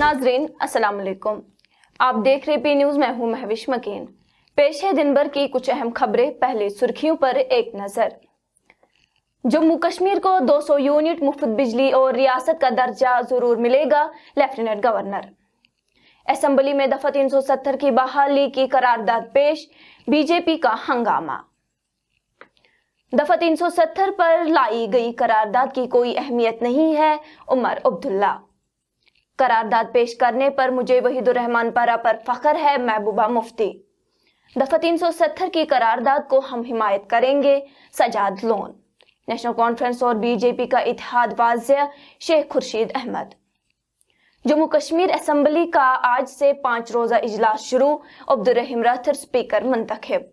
नाजरीन अस्सलाम वालेकुम, आप देख रहे पी न्यूज। मैं हूं महविश मकीन। पेश है दिन भर की कुछ अहम खबरें। पहले सुर्खियों पर एक नजर। जम्मू कश्मीर को 200 यूनिट मुफ्त बिजली और रियासत का दर्जा जरूर मिलेगा, लेफ्टिनेंट गवर्नर। असेंबली में दफा 370 की बहाली की करारदाद पेश, बीजेपी का हंगामा। दफा 370 पर लाई गई करारदाद की कोई अहमियत नहीं है, उमर अब्दुल्ला। करारदाद पेश करने पर मुझे वहीदुर्रहमान परा पर फख्र है, महबूबा मुफ्ती। दफा 370 की करारदाद को हम हिमायत करेंगे, सजाद लोन। नेशनल कॉन्फ्रेंस और बीजेपी का इत्तेहाद वाज़ेह, शेख खुर्शीद अहमद। जम्मू कश्मीर असेंबली का आज से 5 रोजा इजलास शुरू, अब्दुर्रहीम रहतर स्पीकर मुंतखब।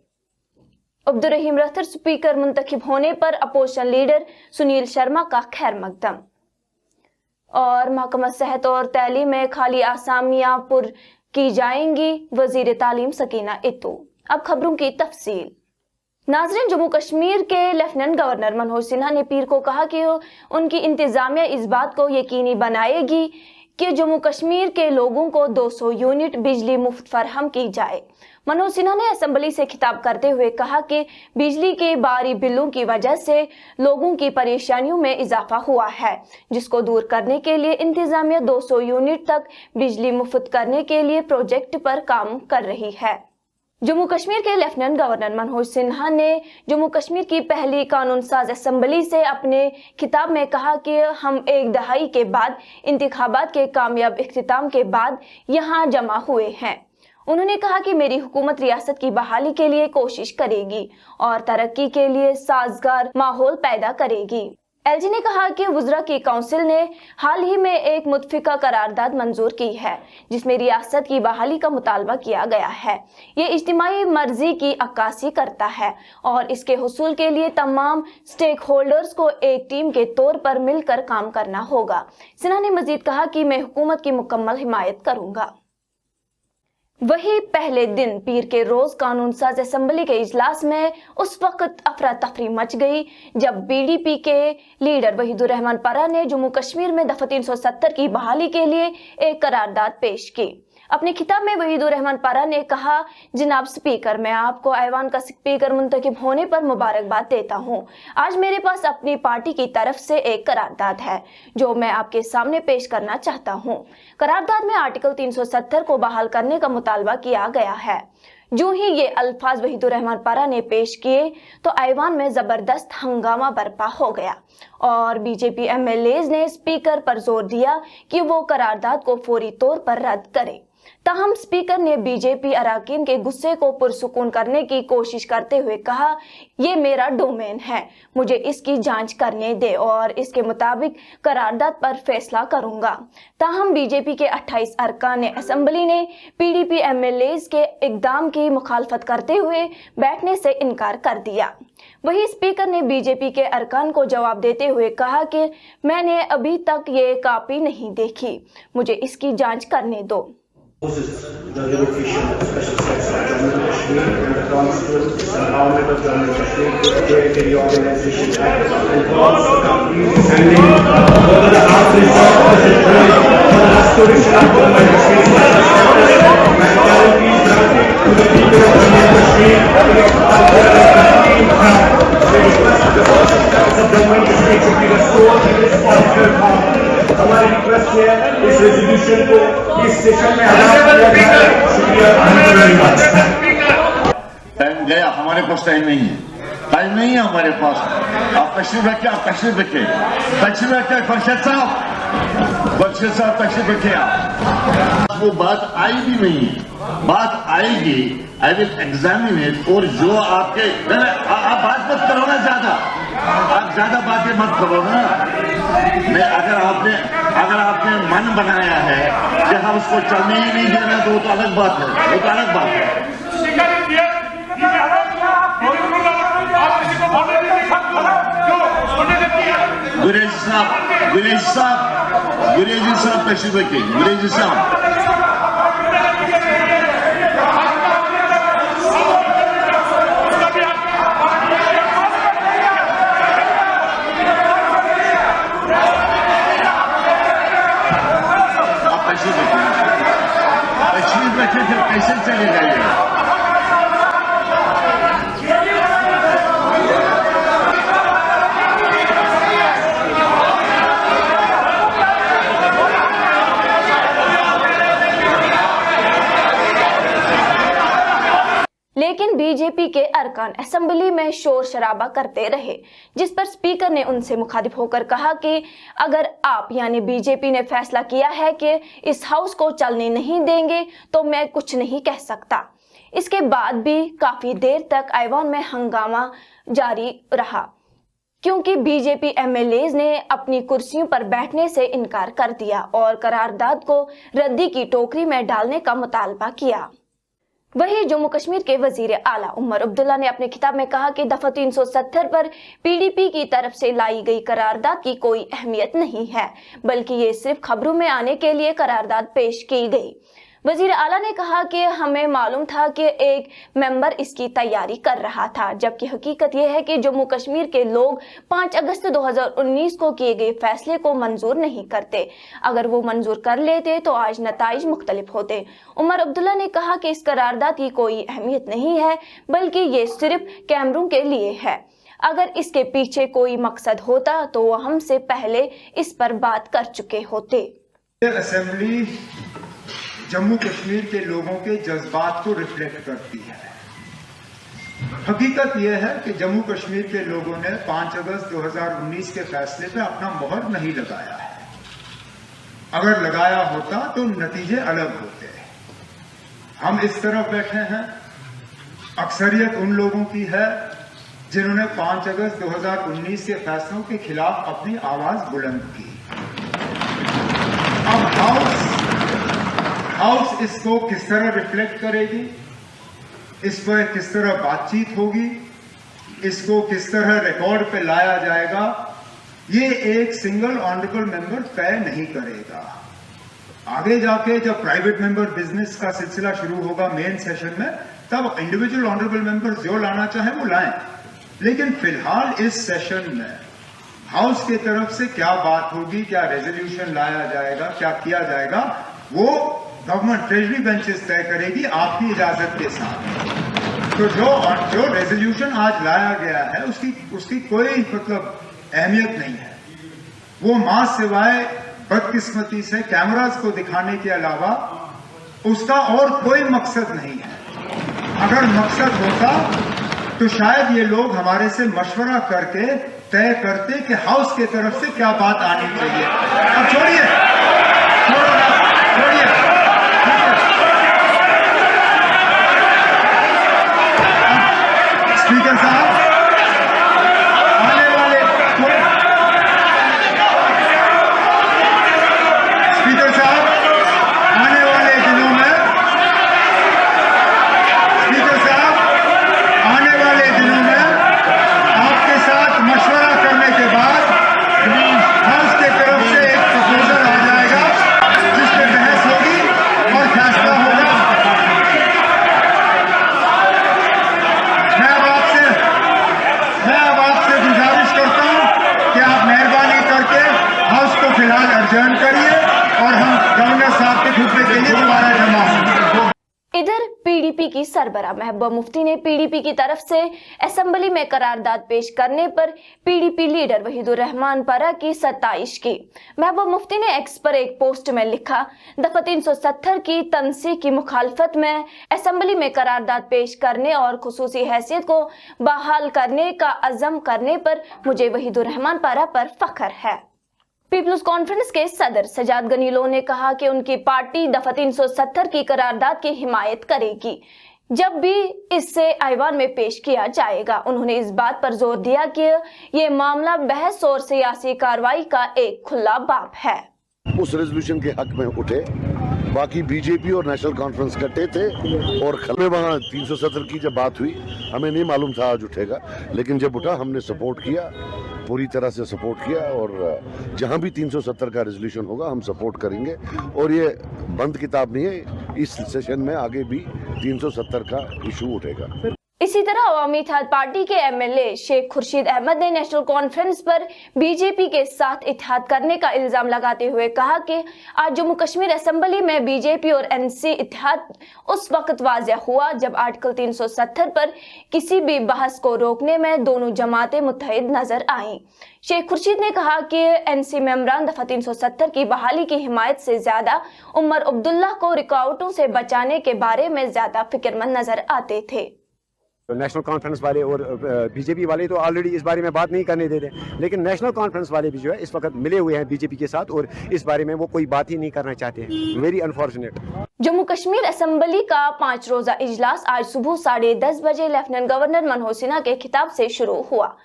अब्दुर्रहीम रहतर स्पीकर मुंतखब होने पर अपोजिशन लीडर सुनील शर्मा का खैर मकदम। और महकमा सेहत और तैलीम में खाली आसामियां पुर की जाएंगी, वजीर तालीम सकीना इत्तू। अब खबरों की तफसील। नाज़रीन, जम्मू कश्मीर के लेफ्टिनेंट गवर्नर मनोज सिन्हा ने पीर को कहा कि उनकी इंतजामिया इस बात को यकीनी बनाएगी कि जम्मू कश्मीर के लोगों को 200 यूनिट बिजली मुफ्त फराहम की जाए। मनोज सिन्हा ने असेंबली से खिताब करते हुए कहा कि बिजली के भारी बिलों की वजह से लोगों की परेशानियों में इजाफा हुआ है, जिसको दूर करने के लिए इंतजामिया 200 यूनिट तक बिजली मुफ्त करने के लिए प्रोजेक्ट पर काम कर रही है। जम्मू कश्मीर के लेफ्टिनेंट गवर्नर मनोज सिन्हा ने जम्मू कश्मीर की पहली कानून साज असेंबली से अपने खिताब में कहा कि हम एक दहाई के बाद इंतखाबात के कामयाब इख्तिताम के बाद यहाँ जमा हुए हैं। उन्होंने कहा कि मेरी हुकूमत रियासत की बहाली के लिए कोशिश करेगी और तरक्की के लिए साजगार माहौल पैदा करेगी। एलजी ने कहा कि वुज़रा की काउंसिल ने हाल ही में एक मुत्फिका करारदाद मंजूर की है, जिसमें रियासत की बहाली का मुतालबा किया गया है। ये इज्तिमाई मर्जी की अक्कासी करता है और इसके हुसूल के लिए तमाम स्टेक होल्डर्स को एक टीम के तौर पर मिलकर काम करना होगा। सिन्हा ने मजीद कहा कि मैं हुकूमत की मुकम्मल हिमायत करूंगा। वही पहले दिन पीर के रोज कानून साज असेंबली के इजलास में उस वक्त अफरा तफरी मच गई जब बीडीपी के लीडर वहीदुर्रहमान परा ने जम्मू कश्मीर में दफा 370 की बहाली के लिए एक करारदाद पेश की। अपने खिताब में वहीदुर्रहमान परा ने कहा, जनाब स्पीकर, मैं आपको ऐवान का स्पीकर मुंतखब होने पर मुबारकबाद देता हूं। आज मेरे पास अपनी पार्टी की तरफ से एक करारदाद है जो मैं आपके सामने पेश करना चाहता हूं। करारदाद में आर्टिकल 370 को बहाल करने का मुतालबा किया गया है। जो ही ये अल्फाज वहीदुर्रहमान परा ने पेश किए तो ऐवान में जबरदस्त हंगामा बर्पा हो गया और बीजेपी एमएलएज ने स्पीकर पर जोर दिया कि वो करारदाद को फौरी तौर पर रद्द करे। ताहम स्पीकर ने बीजेपी अराकीन के गुस्से को पुरसुकून करने की कोशिश करते हुए कहा, ये मेरा डोमेन है, मुझे इसकी जांच करने दे और इसके मुताबिक करारदाद पर फैसला करूंगा। ताहम बीजेपी के 28 अरकान असेंबली ने पीडीपी एमएलएज के इकदाम की मुखालफत करते हुए बैठने से इनकार कर दिया। वही स्पीकर ने बीजेपी के अरकान को जवाब देते हुए कहा कि मैंने अभी तक ये कॉपी नहीं देखी, मुझे इसकी जांच करने दो। The relocation of special status of Jammu and Kashmir and the transfer and empowerment of Jammu and Kashmir to the reorganization act and calls the company sending further restoration of Jammu and Kashmir and guarantees that to the people of Jammu and Kashmir Jammu and Kashmir should be restored in its original form. हमारी request है इस resolution को इस session में शुक्रिया। Time गया, हमारे पास time नहीं है, टाइम नहीं है हमारे पास। आप तशरीफ रखें, आप तशरीफ रखें, तशरीफ रखें। फरशद साहब तशरीफ रखें। आप वो बात आई भी नहीं, बात आएगी, आई विल एग्जामिन इट। और जो आपके आप बात मत करो ना ज्यादा, आप ज्यादा बातें मत करो ना। नहीं, अगर आपने मन बनाया है कि हम उसको चलने ही नहीं देना तो वो तो अलग बात है, वो तो अलग बात है। गुरेजी साहब तशरीफ रखिए। गुरेजी साहब आप तशरीफ रखिए। रखे फिर कैसे चलेगा ये? लेकिन बीजेपी के अरकान असेंबली में शोर शराबा करते रहे, जिस पर स्पीकर ने उनसे मुखातिब होकर कहा कि अगर आप यानी बीजेपी ने फैसला किया है कि इस हाउस को चलने नहीं देंगे तो मैं कुछ नहीं कह सकता। इसके बाद भी काफी देर तक ऐवान में हंगामा जारी रहा क्योंकि बीजेपी एमएलएज ने अपनी कुर्सियों पर बैठने से इनकार कर दिया और करारदाद को रद्दी की टोकरी में डालने का मुतालबा किया। वहीं जम्मू कश्मीर के वजीर आला उमर अब्दुल्ला ने अपने खिताब में कहा कि दफा 370 पर पीडीपी की तरफ से लाई गई करारदाद की कोई अहमियत नहीं है, बल्कि ये सिर्फ खबरों में आने के लिए करारदाद पेश की गई। वजीर आला ने कहा कि हमें मालूम था कि एक मेंबर इसकी तैयारी कर रहा था, जबकि हकीकत यह है कि जम्मू कश्मीर के लोग 5 अगस्त 2019 को किए गए फैसले को मंजूर नहीं करते। अगर वो मंजूर कर लेते तो आज नताइज मुख्तलिफ होते। उमर अब्दुल्ला ने कहा कि इस करारदाद की कोई अहमियत नहीं है, बल्कि ये सिर्फ कैमरों के लिए है। अगर इसके पीछे कोई मकसद होता तो वो हमसे पहले इस पर बात कर चुके होते। असेंबली जम्मू कश्मीर के लोगों के जज्बात को रिफ्लेक्ट करती है। हकीकत यह है कि जम्मू कश्मीर के लोगों ने 5 अगस्त 2019 के फैसले पे अपना मोहर नहीं लगाया है। अगर लगाया होता तो नतीजे अलग होते। हम इस तरफ बैठे हैं, अक्सरियत उन लोगों की है जिन्होंने 5 अगस्त 2019 के फैसलों के खिलाफ अपनी आवाज बुलंद की। अब हाउस इसको किस तरह रिफ्लेक्ट करेगी, इस पर किस तरह बातचीत होगी, इसको किस तरह रिकॉर्ड पे लाया जाएगा, ये एक सिंगल ऑनरेबल मेंबर तय नहीं करेगा। आगे जाके जब प्राइवेट मेंबर बिजनेस का सिलसिला शुरू होगा मेन सेशन में, तब इंडिविजुअल ऑनरेबल मेंबर जो लाना चाहे वो लाएं। लेकिन फिलहाल इस सेशन में हाउस की तरफ से क्या बात होगी, क्या रेजोल्यूशन लाया जाएगा, क्या किया जाएगा, वो गवर्नमेंट ट्रेजरी बेंचेस तय करेगी आपकी इजाजत के साथ। तो जो रेजोल्यूशन आज लाया गया है उसकी कोई मतलब अहमियत नहीं है। वो मां सिवाय बदकिस्मती से कैमरास को दिखाने के अलावा उसका और कोई मकसद नहीं है। अगर मकसद होता तो शायद ये लोग हमारे से मशवरा करके तय करते कि हाउस की तरफ से क्या बात आनी चाहिए। अब छोड़िए, स्पीकर साहब आने वाले दिनों में आपके साथ मशवरा करने के बाद हाउस की तरफ से एक प्रपोजल आ जाएगा जिस पे बहस होगी और फैसला होगा। मैं अब आपसे गुजारिश करता हूं कि आप मेहरबानी करके हाउस को फिलहाल एडजर्न करिए और हम गवर्नर साहब के खुतबे के लिए दोबारा जमा होंगे। इधर पीडीपी की सरबराह महबूबा मुफ्ती ने पीडीपी की तरफ से असेंबली में करारदाद पेश करने पर पीडीपी लीडर वहीदुर रहमान पारा की सताइश की। महबूबा मुफ्ती ने एक्स पर एक पोस्ट में लिखा, दफा 370 की तनसीह की मुखालफत में असेंबली में करारदाद पेश करने और खुसूसी हैसियत को बहाल करने का अज़म करने पर मुझे वहीदुर रहमान पारा पर फख्र है। पीपल्स कॉन्फ्रेंस के सदर सजाद गनी लोन ने कहा कि उनकी पार्टी दफा 370 की करारदाद की हिमायत करेगी जब भी इससे ऐवान में पेश किया जाएगा। उन्होंने इस बात पर जोर दिया कि ये मामला बहस और सियासी कार्रवाई का एक खुला बाब है। उस रेजोल्यूशन के हक में उठे, बाकी बीजेपी और नेशनल कॉन्फ्रेंस कट्टे थे और खलबे वहाँ 370 की जब बात हुई हमें नहीं मालूम था आज उठेगा, लेकिन जब उठा हमने सपोर्ट किया, पूरी तरह से सपोर्ट किया और जहां भी 370 का रेजोल्यूशन होगा हम सपोर्ट करेंगे। और ये बंद किताब नहीं है, इस सेशन में आगे भी 370 का इशू उठेगा। इसी तरह अवामी इत्तेहाद पार्टी के एमएलए शेख खुर्शीद अहमद ने नेशनल कॉन्फ्रेंस पर बीजेपी के साथ इत्तेहाद करने का इल्जाम लगाते हुए कहा कि आज जम्मू कश्मीर असेंबली में बीजेपी और एनसी इत्तेहाद उस वक्त वाज़ेह हुआ जब आर्टिकल 370 पर किसी भी बहस को रोकने में दोनों जमातें मुत्तहिद नजर आईं। शेख खुर्शीद ने कहा कि एनसी मेंबरान दफा 370 की बहाली की हिमायत से ज्यादा उमर अब्दुल्ला को रुकावटों से बचाने के बारे में ज्यादा फिक्रमंद नजर आते थे। नेशनल कॉन्फ्रेंस वाले और बीजेपी वाले तो ऑलरेडी इस बारे में बात नहीं करने दे रहे, लेकिन नेशनल कॉन्फ्रेंस वाले भी जो है इस वक्त मिले हुए हैं बीजेपी के साथ और इस बारे में वो कोई बात ही नहीं करना चाहते हैं। Very unfortunate. Jammu Kashmir assembly का 5 रोजा इजलास आज सुबह 10:30 बजे लेफ्टिनेंट गवर्नर मनोज सिन्हा के खिताब से शुरू हुआ।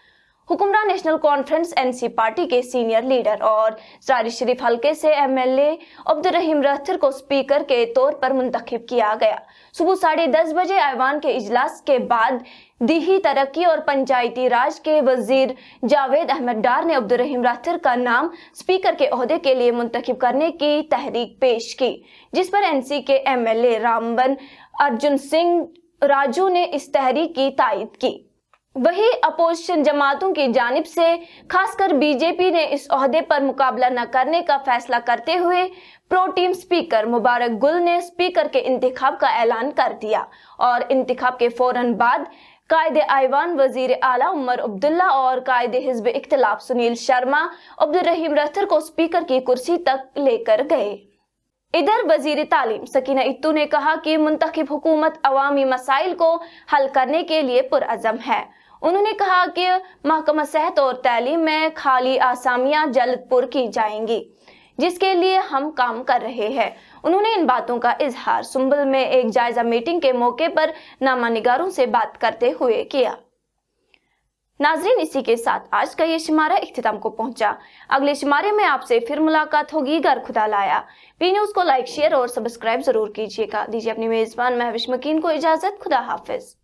हुक्मरान नेशनल कॉन्फ्रेंस एनसी पार्टी के सीनियर लीडर और सरारी शरीफ हलके से एमएलए अब्दुल रहीम रहतर को स्पीकर के तौर पर मुंतखब किया गया। सुबह 10:30 बजे ऐवान के इजलास के बाद दीही तरक्की और पंचायती राज के वजीर जावेद अहमद डार ने अब्दुल रहीम रहतर का नाम स्पीकर के ओहदे के लिए मुंतखब करने की तहरीक पेश की, जिस पर एनसी के एमएलए रामबन अर्जुन सिंह राजू ने इस तहरीक की तायद की। वही अपोजिशन जमातों की जानिब से खासकर बीजेपी ने इस ओहदे पर मुकाबला न करने का फैसला करते हुए प्रो टीम स्पीकर मुबारक गुल ने स्पीकर के इंतखाब का ऐलान कर दिया और इंतखाब के फौरन बाद कायदे आईवान वजीर आला उमर अब्दुल्ला और कायदे हिज़्ब इख्तिलाफ सुनील शर्मा अब्दुल रहीम रहतर को स्पीकर की कुर्सी तक लेकर गए। इधर वजीर तालीम सकीना इत्तू ने कहा कि मुंतखब हुकूमत अवामी मसाइल को हल करने के लिए पुरअज़म है। उन्होंने कहा कि महकमा सेहत और तालीम में खाली आसामियां जल्द पुर की जाएंगी, जिसके लिए हम काम कर रहे हैं। उन्होंने इन बातों का इजहार सुंबल में एक जायजा मीटिंग के मौके पर नामा निगारों से बात करते हुए किया। नाजरीन, इसी के साथ आज का ये शुमारा इख्तिताम को पहुंचा। अगले शुमारे में आपसे फिर मुलाकात होगी अगर खुदा लाया। पी न्यूज को लाइक, शेयर और सब्सक्राइब जरूर कीजिएगा। दीजिए अपनी मेजबान महविश मकीन को इजाजत। खुदा हाफिज।